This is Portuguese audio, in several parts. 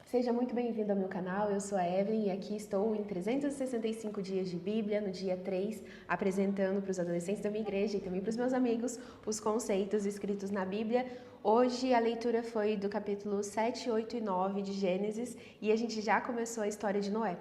Seja muito bem-vindo ao meu canal, eu sou a Evelyn e aqui estou em 365 dias de Bíblia, no dia 3, apresentando para os adolescentes da minha igreja e também para os meus amigos os conceitos escritos na Bíblia. Hoje a leitura foi do capítulo 7, 8 e 9 de Gênesis e a gente já começou a história de Noé.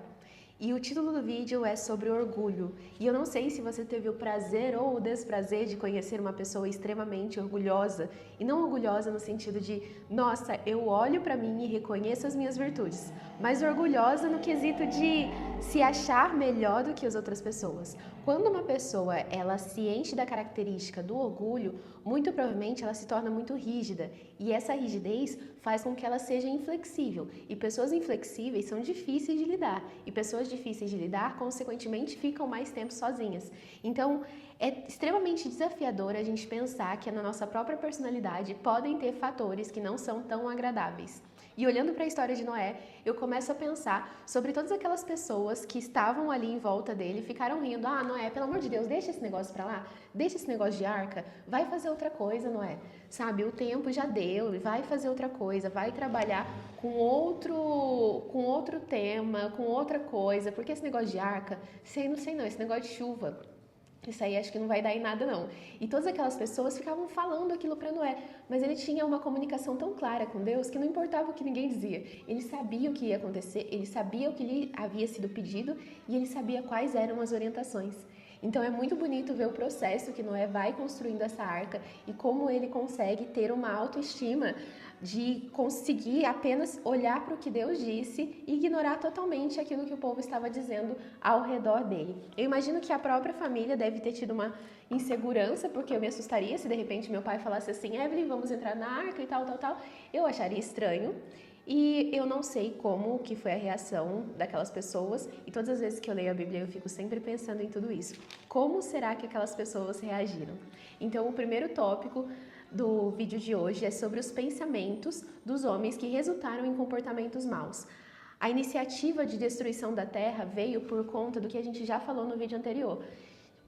E o título do vídeo é sobre orgulho. E eu não sei se você teve o prazer ou o desprazer de conhecer uma pessoa extremamente orgulhosa. E não orgulhosa no sentido de, nossa, eu olho pra mim e reconheço as minhas virtudes. Mas orgulhosa no quesito de se achar melhor do que as outras pessoas. Quando uma pessoa ela se enche da característica do orgulho, muito provavelmente ela se torna muito rígida. E essa rigidez faz com que ela seja inflexível. E pessoas inflexíveis são difíceis de lidar. E pessoas difíceis de lidar, consequentemente, ficam mais tempo sozinhas. Então, é extremamente desafiador a gente pensar que na nossa própria personalidade podem ter fatores que não são tão agradáveis. E olhando para a história de Noé, eu começo a pensar sobre todas aquelas pessoas que estavam ali em volta dele, ficaram rindo. Ah, Noé, pelo amor de Deus, deixa esse negócio para lá, deixa esse negócio de arca, vai fazer outra coisa, Noé. Sabe, o tempo já deu, vai fazer outra coisa, vai trabalhar com outro tema, com outra coisa, porque esse negócio de arca, sei não, esse negócio de chuva, isso aí acho que não vai dar em nada não. E todas aquelas pessoas ficavam falando aquilo para Noé, mas ele tinha uma comunicação tão clara com Deus que não importava o que ninguém dizia. Ele sabia o que ia acontecer, ele sabia o que lhe havia sido pedido e ele sabia quais eram as orientações. Então é muito bonito ver o processo que Noé vai construindo essa arca e como ele consegue ter uma autoestima de conseguir apenas olhar para o que Deus disse e ignorar totalmente aquilo que o povo estava dizendo ao redor dele. Eu imagino que a própria família deve ter tido uma insegurança, porque eu me assustaria se de repente meu pai falasse assim, Evelyn, vamos entrar na arca e tal. Eu acharia estranho. E eu não sei como que foi a reação daquelas pessoas, e todas as vezes que eu leio a Bíblia eu fico sempre pensando em tudo isso. Como será que aquelas pessoas reagiram? Então, o primeiro tópico do vídeo de hoje é sobre os pensamentos dos homens que resultaram em comportamentos maus. A iniciativa de destruição da terra veio por conta do que a gente já falou no vídeo anterior.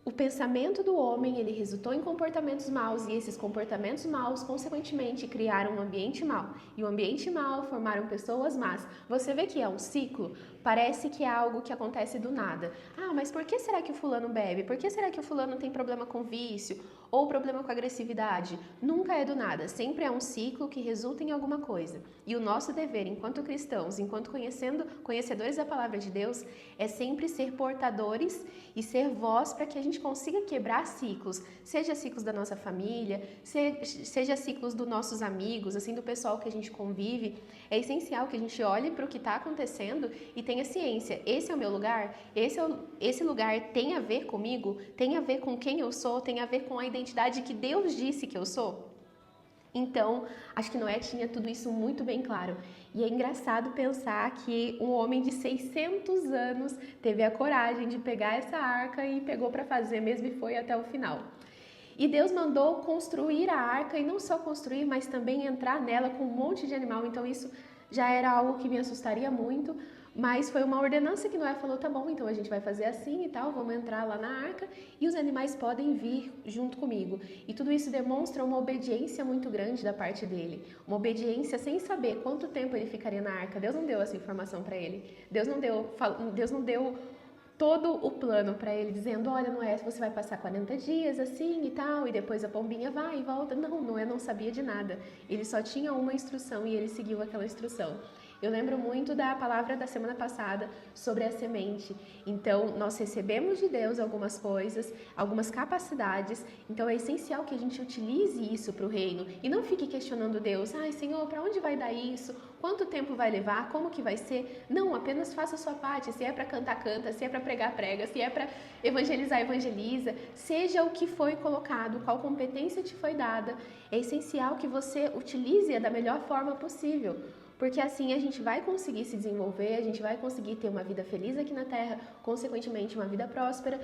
O pensamento do homem, ele resultou em comportamentos maus e esses comportamentos maus, consequentemente, criaram um ambiente mau. E o ambiente mau formaram pessoas más. Você vê que é um ciclo? Parece que é algo que acontece do nada. Ah, mas por que será que o fulano bebe? Por que será que o fulano tem problema com vício? Ou problema com agressividade? Nunca é do nada, sempre é um ciclo que resulta em alguma coisa. E o nosso dever, enquanto cristãos, enquanto conhecedores da palavra de Deus, é sempre ser portadores e ser voz para que a gente consiga quebrar ciclos, seja ciclos da nossa família, seja ciclos dos nossos amigos, assim, do pessoal que a gente convive. É essencial que a gente olhe para o que está acontecendo e tenha ciência. Esse é o meu lugar? Esse lugar tem a ver comigo? Tem a ver com quem eu sou? Tem a ver com a identidade que Deus disse que eu sou? Então, acho que Noé tinha tudo isso muito bem claro. E é engraçado pensar que um homem de 600 anos teve a coragem de pegar essa arca e pegou para fazer mesmo e foi até o final. E Deus mandou construir a arca, e não só construir, mas também entrar nela com um monte de animal. Então isso já era algo que me assustaria muito, mas foi uma ordenança que Noé falou, tá bom, então a gente vai fazer assim e tal, vamos entrar lá na arca e os animais podem vir junto comigo. E tudo isso demonstra uma obediência muito grande da parte dele, uma obediência sem saber quanto tempo ele ficaria na arca. Deus não deu essa informação para ele, Deus não deu todo o plano para ele, dizendo, olha, Noé, você vai passar 40 dias assim e tal, e depois a pombinha vai e volta. Não, Noé não sabia de nada. Ele só tinha uma instrução e ele seguiu aquela instrução. Eu lembro muito da palavra da semana passada sobre a semente. Então, nós recebemos de Deus algumas coisas, algumas capacidades. Então, é essencial que a gente utilize isso para o reino e não fique questionando Deus. Ai, Senhor, para onde vai dar isso? Quanto tempo vai levar? Como que vai ser? Não, apenas faça a sua parte. Se é para cantar, canta. Se é para pregar, prega. Se é para evangelizar, evangeliza. Seja o que foi colocado, qual competência te foi dada. É essencial que você utilize-a da melhor forma possível. Porque assim a gente vai conseguir se desenvolver, a gente vai conseguir ter uma vida feliz aqui na Terra, consequentemente uma vida próspera.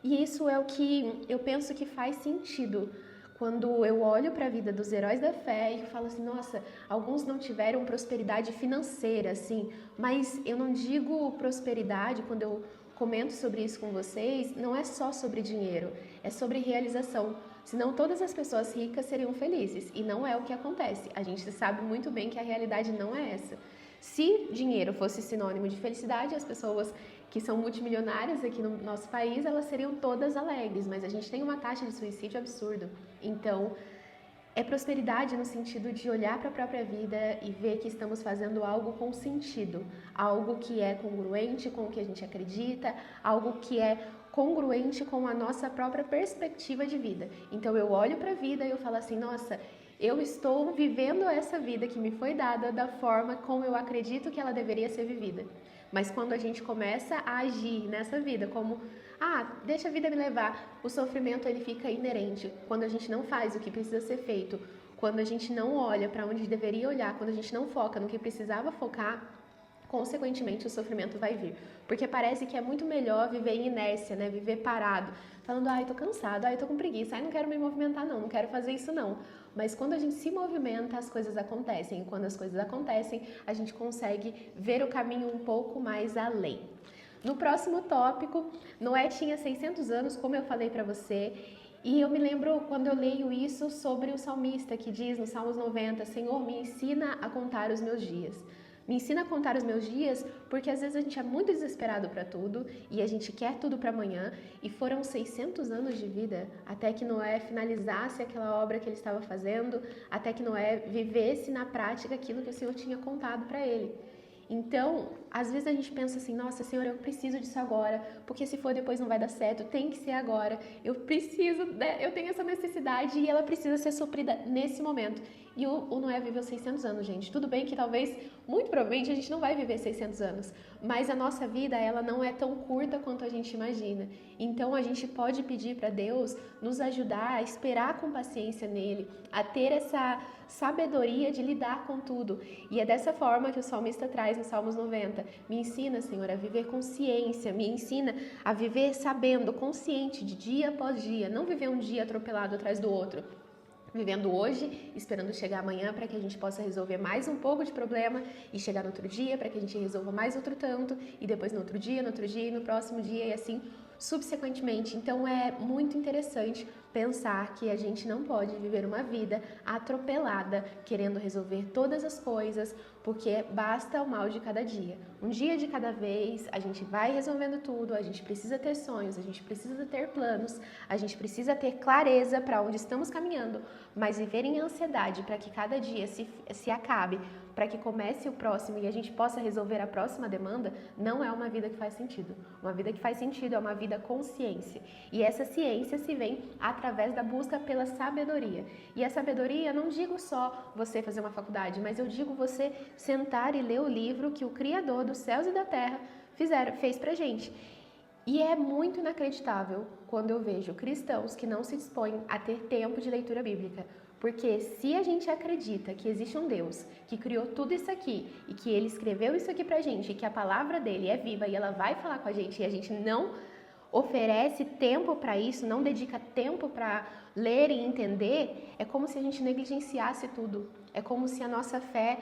E isso é o que eu penso que faz sentido quando eu olho para a vida dos heróis da fé e falo assim, nossa, alguns não tiveram prosperidade financeira, assim, mas eu não digo prosperidade quando eu comento sobre isso com vocês, não é só sobre dinheiro, é sobre realização. Senão todas as pessoas ricas seriam felizes, e não é o que acontece. A gente sabe muito bem que a realidade não é essa. Se dinheiro fosse sinônimo de felicidade, as pessoas que são multimilionárias aqui no nosso país, elas seriam todas alegres, mas a gente tem uma taxa de suicídio absurda. Então, é prosperidade no sentido de olhar para a própria vida e ver que estamos fazendo algo com sentido, algo que é congruente com o que a gente acredita, algo que é congruente com a nossa própria perspectiva de vida. Então eu olho para a vida e eu falo assim, nossa, eu estou vivendo essa vida que me foi dada da forma como eu acredito que ela deveria ser vivida. Mas quando a gente começa a agir nessa vida como, deixa a vida me levar, o sofrimento ele fica inerente. Quando a gente não faz o que precisa ser feito, quando a gente não olha para onde deveria olhar, quando a gente não foca no que precisava focar, consequentemente o sofrimento vai vir. Porque parece que é muito melhor viver em inércia, né? Viver parado, falando, tô cansado, tô com preguiça, não quero me movimentar não quero fazer isso não. Mas quando a gente se movimenta, as coisas acontecem. E quando as coisas acontecem, a gente consegue ver o caminho um pouco mais além. No próximo tópico, Noé tinha 600 anos, como eu falei para você, e eu me lembro quando eu leio isso sobre o salmista que diz no Salmos 90, Senhor, me ensina a contar os meus dias. Me ensina a contar os meus dias, porque às vezes a gente é muito desesperado para tudo e a gente quer tudo para amanhã. E foram 600 anos de vida até que Noé finalizasse aquela obra que ele estava fazendo, até que Noé vivesse na prática aquilo que o Senhor tinha contado para ele. Então, às vezes a gente pensa assim, nossa, Senhor, eu preciso disso agora, porque se for depois não vai dar certo, tem que ser agora, eu preciso, eu tenho essa necessidade e ela precisa ser suprida nesse momento. E o Noé viveu 600 anos, gente. Tudo bem que talvez, muito provavelmente, a gente não vai viver 600 anos, mas a nossa vida, ela não é tão curta quanto a gente imagina. Então, a gente pode pedir para Deus nos ajudar a esperar com paciência nele, a ter essa sabedoria de lidar com tudo. E é dessa forma que o salmista traz no Salmos 90. Me ensina, Senhor, a viver com ciência, me ensina a viver sabendo, consciente de dia após dia, não viver um dia atropelado atrás do outro. Vivendo hoje, esperando chegar amanhã para que a gente possa resolver mais um pouco de problema e chegar no outro dia para que a gente resolva mais outro tanto e depois no outro dia e no próximo dia e assim subsequentemente. Então é muito interessante pensar que a gente não pode viver uma vida atropelada, querendo resolver todas as coisas, porque basta o mal de cada dia. Um dia de cada vez, a gente vai resolvendo tudo, a gente precisa ter sonhos, a gente precisa ter planos, a gente precisa ter clareza para onde estamos caminhando, mas viver em ansiedade para que cada dia se acabe, para que comece o próximo e a gente possa resolver a próxima demanda, não é uma vida que faz sentido. Uma vida que faz sentido é uma vida com ciência. E essa ciência se vem através da busca pela sabedoria. E a sabedoria, não digo só você fazer uma faculdade, mas eu digo você sentar e ler o livro que o Criador dos céus e da terra fez pra gente. E é muito inacreditável quando eu vejo cristãos que não se dispõem a ter tempo de leitura bíblica. Porque se a gente acredita que existe um Deus que criou tudo isso aqui e que Ele escreveu isso aqui pra gente e que a palavra dele é viva e ela vai falar com a gente e a gente não oferece tempo para isso, não dedica tempo para ler e entender, é como se a gente negligenciasse tudo. É como se a nossa fé,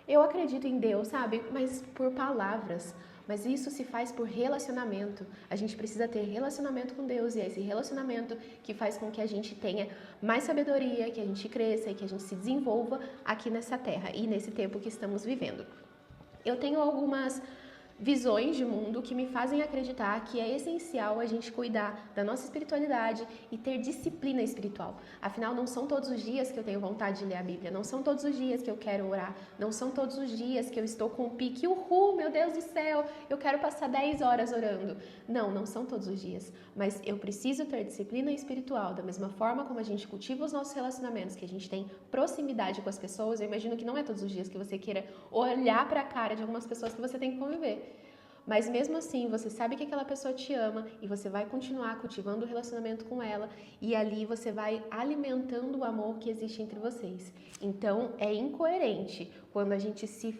eu acredito em Deus, sabe? Mas por palavras. Mas isso se faz por relacionamento. A gente precisa ter relacionamento com Deus e é esse relacionamento que faz com que a gente tenha mais sabedoria, que a gente cresça e que a gente se desenvolva aqui nessa terra e nesse tempo que estamos vivendo. Eu tenho algumas visões de mundo que me fazem acreditar que é essencial a gente cuidar da nossa espiritualidade e ter disciplina espiritual. Afinal, não são todos os dias que eu tenho vontade de ler a Bíblia, não são todos os dias que eu quero orar, não são todos os dias que eu estou com um pique, meu Deus do céu, eu quero passar 10 horas orando. Não são todos os dias, mas eu preciso ter disciplina espiritual, da mesma forma como a gente cultiva os nossos relacionamentos, que a gente tem proximidade com as pessoas. Eu imagino que não é todos os dias que você queira olhar para a cara de algumas pessoas que você tem que conviver. Mas mesmo assim, você sabe que aquela pessoa te ama e você vai continuar cultivando o relacionamento com ela e ali você vai alimentando o amor que existe entre vocês. Então, é incoerente quando a gente se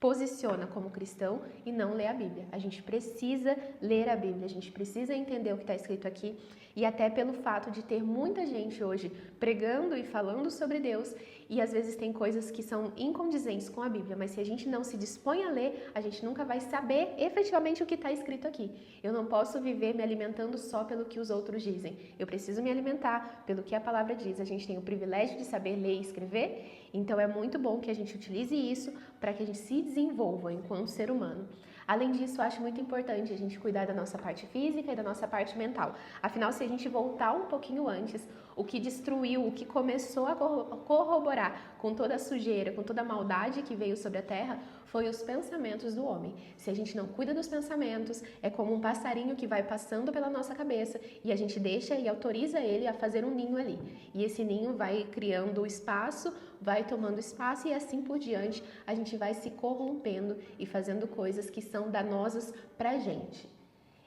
posiciona como cristão e não lê a Bíblia. A gente precisa ler a Bíblia, a gente precisa entender o que está escrito aqui e até pelo fato de ter muita gente hoje pregando e falando sobre Deus e às vezes tem coisas que são incondizentes com a Bíblia, mas se a gente não se dispõe a ler, a gente nunca vai saber efetivamente o que está escrito aqui. Eu não posso viver me alimentando só pelo que os outros dizem. Eu preciso me alimentar pelo que a palavra diz. A gente tem o privilégio de saber ler e escrever Então é muito bom que a gente utilize isso para que a gente se desenvolva enquanto ser humano. Além disso, eu acho muito importante a gente cuidar da nossa parte física e da nossa parte mental. Afinal, se a gente voltar um pouquinho antes, o que destruiu, o que começou a corroborar com toda a sujeira, com toda a maldade que veio sobre a terra, foi os pensamentos do homem. Se a gente não cuida dos pensamentos, é como um passarinho que vai passando pela nossa cabeça e a gente deixa e autoriza ele a fazer um ninho ali. E esse ninho vai criando espaço, vai tomando espaço e assim por diante a gente vai se corrompendo e fazendo coisas que são danosas pra gente.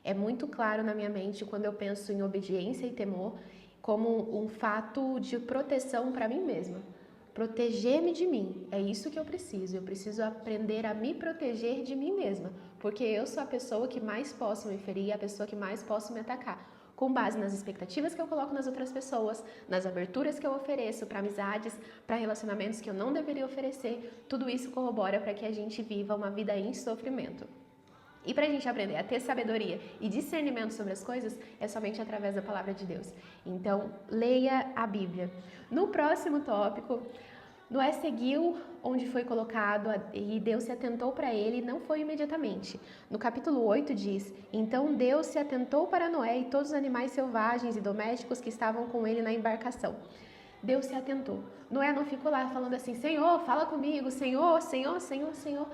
É muito claro na minha mente quando eu penso em obediência e temor como um fato de proteção para mim mesma. Proteger-me de mim, é isso que eu preciso aprender a me proteger de mim mesma, porque eu sou a pessoa que mais posso me ferir, a pessoa que mais posso me atacar, com base nas expectativas que eu coloco nas outras pessoas, nas aberturas que eu ofereço para amizades, para relacionamentos que eu não deveria oferecer, tudo isso corrobora para que a gente viva uma vida em sofrimento. E para a gente aprender a ter sabedoria e discernimento sobre as coisas, é somente através da palavra de Deus. Então, leia a Bíblia. No próximo tópico, Noé seguiu onde foi colocado e Deus se atentou para ele, não foi imediatamente. No capítulo 8 diz: Então Deus se atentou para Noé e todos os animais selvagens e domésticos que estavam com ele na embarcação. Deus se atentou. Noé não ficou lá falando assim: Senhor, fala comigo, Senhor, Senhor, Senhor, Senhor.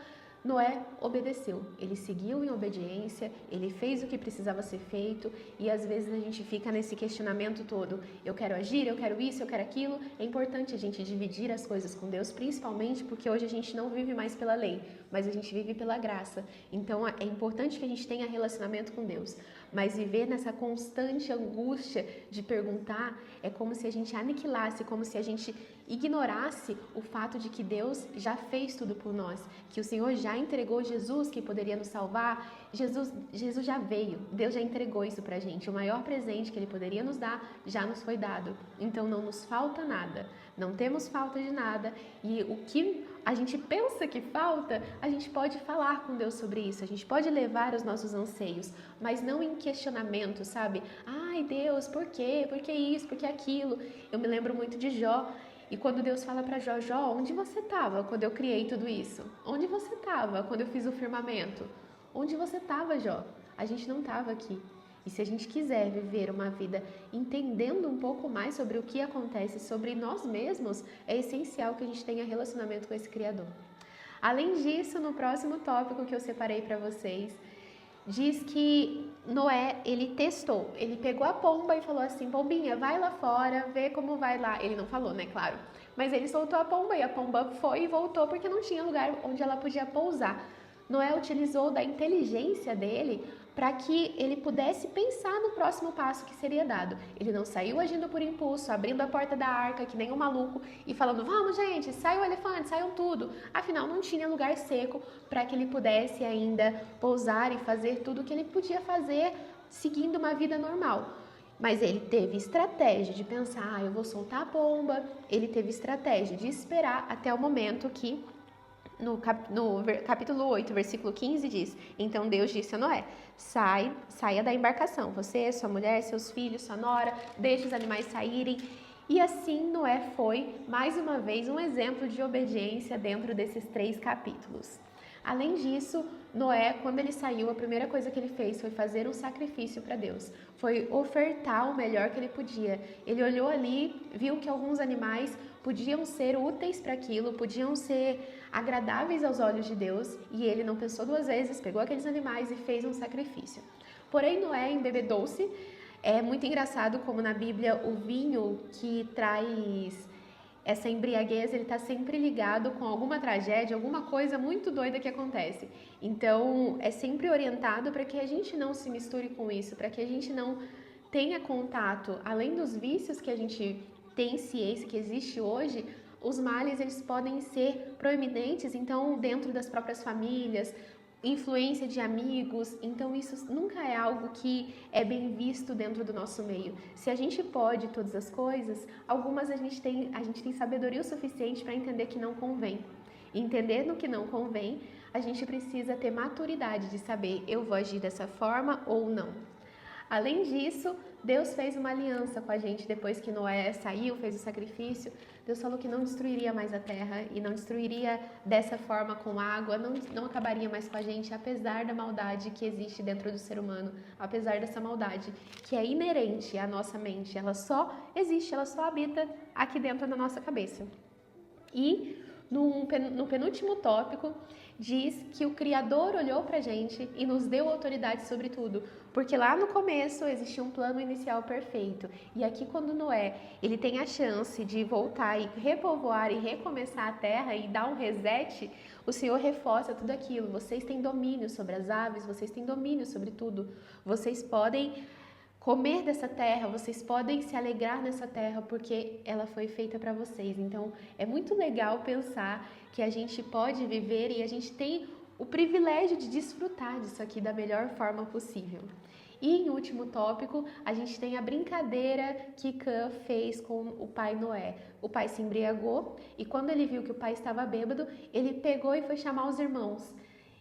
Noé obedeceu, ele seguiu em obediência, ele fez o que precisava ser feito e às vezes a gente fica nesse questionamento todo, eu quero agir, eu quero isso, eu quero aquilo. É importante a gente dividir as coisas com Deus, principalmente porque hoje a gente não vive mais pela lei, mas a gente vive pela graça. Então é importante que a gente tenha relacionamento com Deus, mas viver nessa constante angústia de perguntar é como se a gente aniquilasse, como se a gente ignorasse o fato de que Deus já fez tudo por nós, que o Senhor já entregou Jesus que poderia nos salvar. Jesus já veio, Deus já entregou isso pra gente. O maior presente que Ele poderia nos dar já nos foi dado. Então não nos falta nada, não temos falta de nada. E o que a gente pensa que falta, a gente pode falar com Deus sobre isso, a gente pode levar os nossos anseios, mas não em questionamento, sabe? Ai Deus, por quê? Por que isso? Por que aquilo? Eu me lembro muito de Jó. E quando Deus fala para Jó, Jó, onde você estava quando eu criei tudo isso? Onde você estava quando eu fiz o firmamento? Onde você estava, Jó? A gente não estava aqui. E se a gente quiser viver uma vida entendendo um pouco mais sobre o que acontece, sobre nós mesmos, é essencial que a gente tenha relacionamento com esse Criador. Além disso, no próximo tópico que eu separei para vocês, diz que Noé, ele testou, ele pegou a pomba e falou assim, pombinha, vai lá fora, vê como vai lá. Ele não falou, né, claro, mas ele soltou a pomba e a pomba foi e voltou porque não tinha lugar onde ela podia pousar. Noé utilizou da inteligência dele para que ele pudesse pensar no próximo passo que seria dado. Ele não saiu agindo por impulso, abrindo a porta da arca que nem um maluco e falando, vamos gente, sai o elefante, saiam tudo. Afinal, não tinha lugar seco para que ele pudesse ainda pousar e fazer tudo o que ele podia fazer seguindo uma vida normal. Mas ele teve estratégia de pensar, eu vou soltar a pomba. Ele teve estratégia de esperar até o momento que no capítulo 8, versículo 15 diz, então Deus disse a Noé, saia da embarcação, você, sua mulher, seus filhos, sua nora, deixe os animais saírem. E assim Noé foi, mais uma vez, um exemplo de obediência dentro desses 3 capítulos. Além disso, Noé, quando ele saiu, a primeira coisa que ele fez foi fazer um sacrifício para Deus. Foi ofertar o melhor que ele podia. Ele olhou ali, viu que alguns animais podiam ser úteis para aquilo, podiam ser agradáveis aos olhos de Deus, e ele não pensou 2 vezes, pegou aqueles animais e fez um sacrifício. Porém, Noé embebedou-se. É muito engraçado como na Bíblia o vinho que traz essa embriaguez, ele está sempre ligado com alguma tragédia, alguma coisa muito doida que acontece. Então, é sempre orientado para que a gente não se misture com isso, para que a gente não tenha contato, além dos vícios que a gente tem ciência que existe hoje, os males eles podem ser proeminentes, então, dentro das próprias famílias, influência de amigos, então isso nunca é algo que é bem visto dentro do nosso meio. Se a gente pode todas as coisas, algumas a gente tem sabedoria o suficiente para entender que não convém. E entendendo que não convém, a gente precisa ter maturidade de saber eu vou agir dessa forma ou não. Além disso, Deus fez uma aliança com a gente depois que Noé saiu, fez o sacrifício. Deus falou que não destruiria mais a terra e não destruiria dessa forma com água, não acabaria mais com a gente, apesar da maldade que existe dentro do ser humano, apesar dessa maldade que é inerente à nossa mente. Ela só existe, ela só habita aqui dentro da nossa cabeça. E no penúltimo tópico, diz que o Criador olhou pra gente e nos deu autoridade sobre tudo, porque lá no começo existia um plano inicial perfeito. E aqui quando Noé, ele tem a chance de voltar e repovoar e recomeçar a terra e dar um reset, o Senhor reforça tudo aquilo. Vocês têm domínio sobre as aves, vocês têm domínio sobre tudo. Vocês podem comer dessa terra, vocês podem se alegrar nessa terra porque ela foi feita para vocês. Então, é muito legal pensar que a gente pode viver e a gente tem o privilégio de desfrutar disso aqui da melhor forma possível. E em último tópico, a gente tem a brincadeira que Cã fez com o pai Noé. O pai se embriagou e quando ele viu que o pai estava bêbado, ele pegou e foi chamar os irmãos.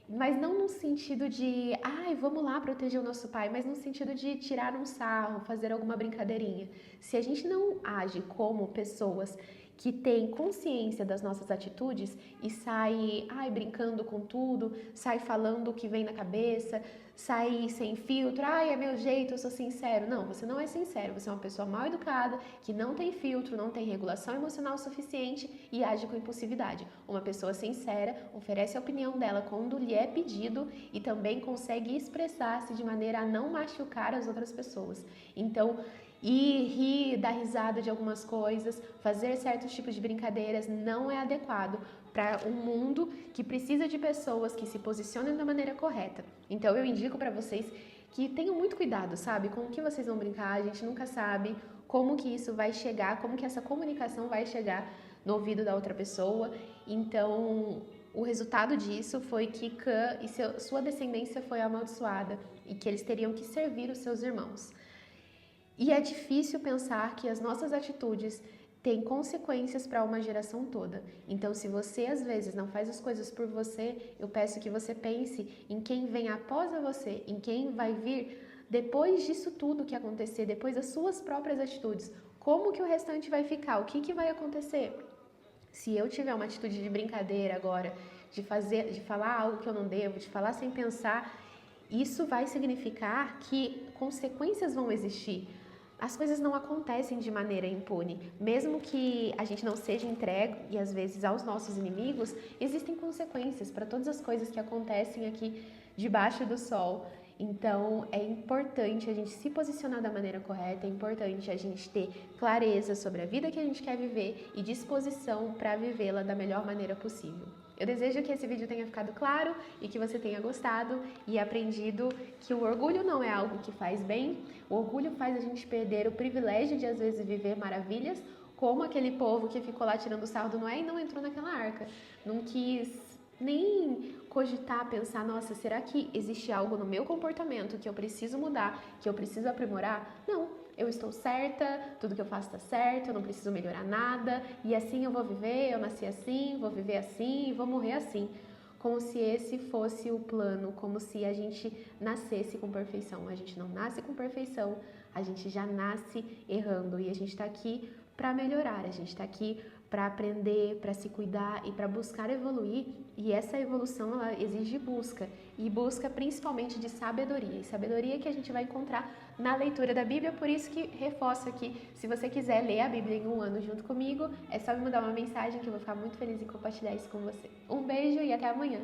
Mas não no sentido de, vamos lá proteger o nosso pai, mas no sentido de tirar um sarro, fazer alguma brincadeirinha. Se a gente não age como pessoas que têm consciência das nossas atitudes e sai brincando com tudo, sai falando o que vem na cabeça, sai sem filtro, é meu jeito, eu sou sincero. Não, você não é sincero, você é uma pessoa mal educada, que não tem filtro, não tem regulação emocional suficiente e age com impulsividade. Uma pessoa sincera oferece a opinião dela quando lhe é pedido e também consegue expressar-se de maneira a não machucar as outras pessoas. Então, rir, dar risada de algumas coisas, fazer certos tipos de brincadeiras não é adequado para um mundo que precisa de pessoas que se posicionem da maneira correta. Então eu indico para vocês que tenham muito cuidado, sabe? Com o que vocês vão brincar, a gente nunca sabe como que isso vai chegar, como que essa comunicação vai chegar no ouvido da outra pessoa. Então, o resultado disso foi que Cã e sua descendência foi amaldiçoada e que eles teriam que servir os seus irmãos. E é difícil pensar que as nossas atitudes têm consequências para uma geração toda. Então, se você às vezes não faz as coisas por você, eu peço que você pense em quem vem após a você, em quem vai vir depois disso tudo que acontecer, depois das suas próprias atitudes. Como que o restante vai ficar? O que vai acontecer? Se eu tiver uma atitude de brincadeira agora, de falar algo que eu não devo, de falar sem pensar, isso vai significar que consequências vão existir. As coisas não acontecem de maneira impune. Mesmo que a gente não seja entregue, e às vezes aos nossos inimigos, existem consequências para todas as coisas que acontecem aqui debaixo do sol. Então, é importante a gente se posicionar da maneira correta, é importante a gente ter clareza sobre a vida que a gente quer viver e disposição para vivê-la da melhor maneira possível. Eu desejo que esse vídeo tenha ficado claro e que você tenha gostado e aprendido que o orgulho não é algo que faz bem. O orgulho faz a gente perder o privilégio de, às vezes, viver maravilhas, como aquele povo que ficou lá tirando sarro do Noé e não entrou naquela arca. Não quis nem cogitar, pensar, nossa, será que existe algo no meu comportamento que eu preciso mudar, que eu preciso aprimorar? Não. Eu estou certa, tudo que eu faço está certo, eu não preciso melhorar nada, e assim eu vou viver, eu nasci assim, vou viver assim e vou morrer assim. Como se esse fosse o plano, como se a gente nascesse com perfeição. A gente não nasce com perfeição, a gente já nasce errando e a gente está aqui para melhorar, a gente está aqui para aprender, para se cuidar e para buscar evoluir. E essa evolução, ela exige busca, e busca principalmente de sabedoria, e sabedoria que a gente vai encontrar na leitura da Bíblia. Por isso que reforço aqui, se você quiser ler a Bíblia em um ano junto comigo, é só me mandar uma mensagem que eu vou ficar muito feliz em compartilhar isso com você. Um beijo e até amanhã!